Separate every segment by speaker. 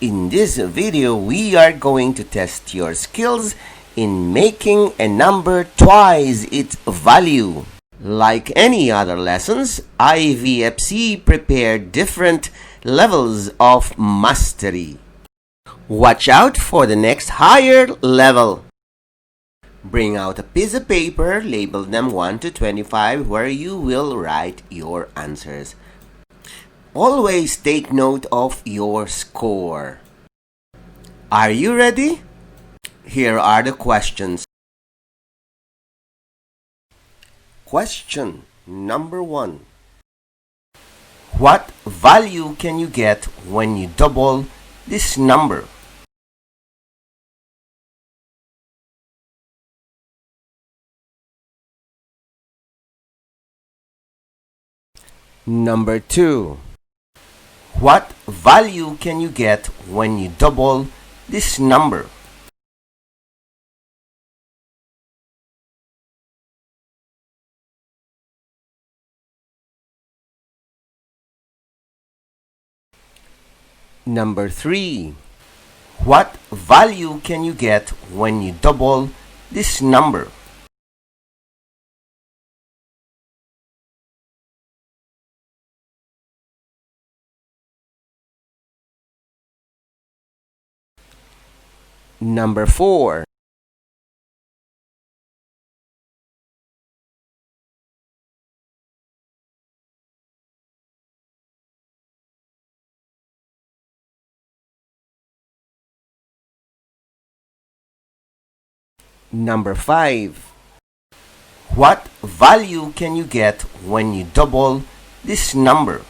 Speaker 1: In this video, we are going to test your skills in making a number twice its value. Like any other lessons, IVFC prepared different levels of mastery. Watch out for the next higher level. Bring out a piece of paper, label them 1 to 25, where you will write your answers. Always take note of your score. Are you ready? Here are the questions. Question number 1. What value can you get when you double this number? Number 2. What value can you get when you double this number? Number 3. What value can you get when you double this number? Number 4. Number 5. What value can you get when you double this number?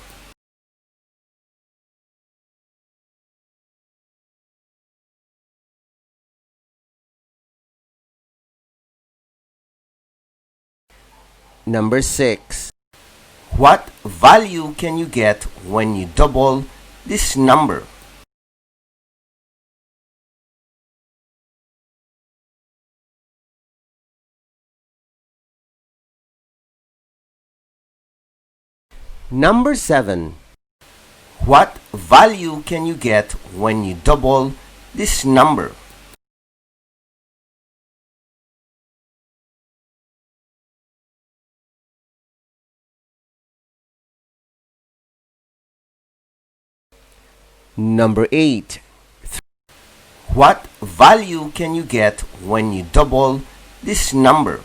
Speaker 1: Number 6. What value can you get when you double this number? Number 7. What value can you get when you double this number? Number 8. What value can you get when you double this number?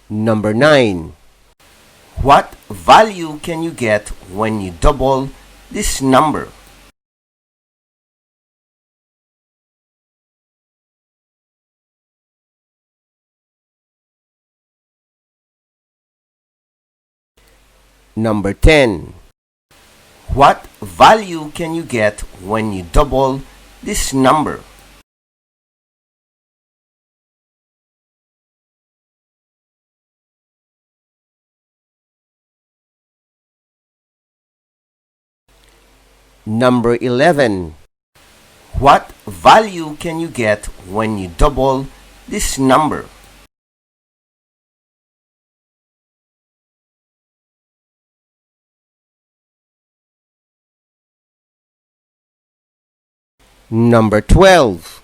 Speaker 1: Number 9. What value can you get when you double this number? Number 10. What value can you get when you double this number? Number 11. What value can you get when you double this number? Number 12.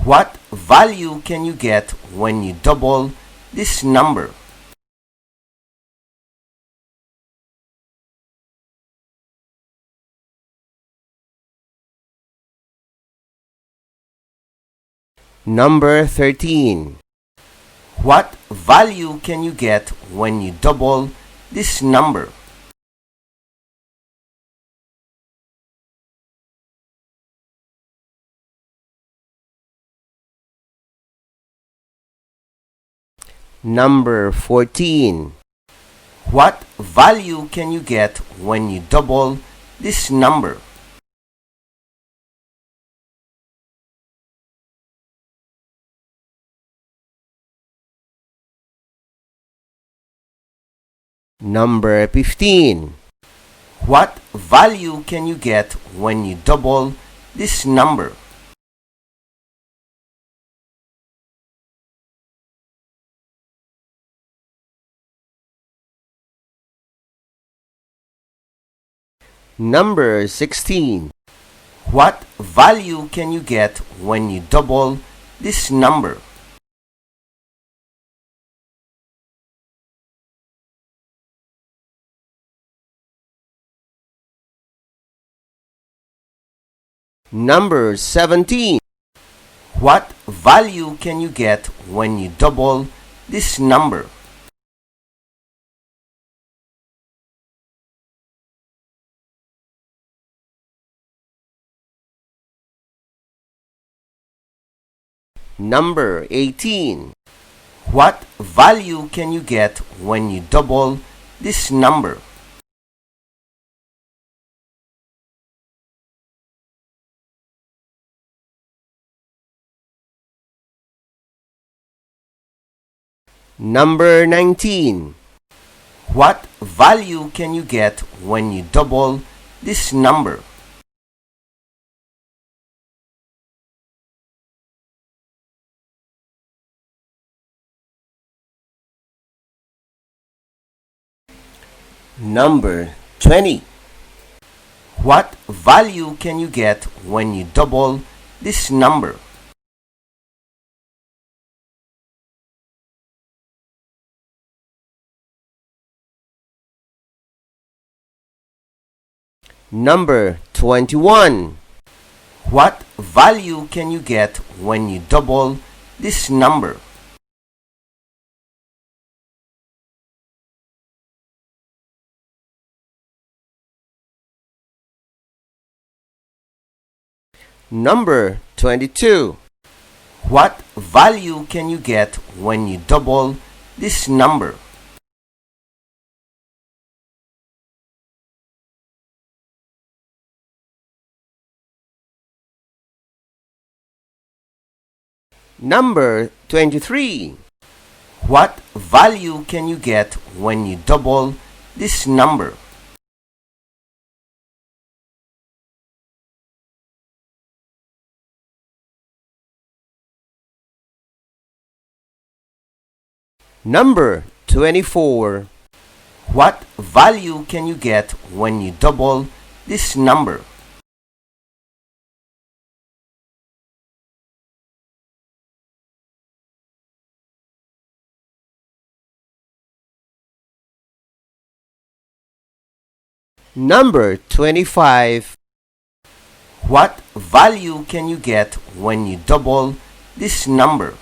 Speaker 1: What value can you get when you double this number? Number 13. What value can you get when you double this number? Number 14. What value can you get when you double this number? Number 15. What value can you get when you double this number? Number 16. What value can you get when you double this number? Number 17. What value can you get when you double this number? Number 18. What value can you get when you double this number? Number 19. What value can you get when you double this number? Number 20. What value can you get when you double this number? Number 21. What value can you get when you double this number? Number 22. What value can you get when you double this number? Number 23. What value can you get when you double this number? Number 24. What value can you get when you double this number? Number 25. What value can you get when you double this number?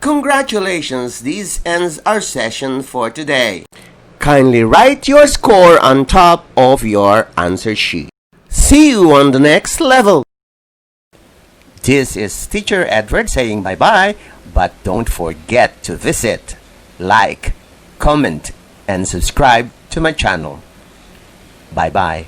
Speaker 1: Congratulations, this ends our session for today. Kindly write your score on top of your answer sheet. See you on the next level. This is Teacher Edward saying bye-bye, but don't forget to visit, like, comment, and subscribe to my channel. Bye-bye.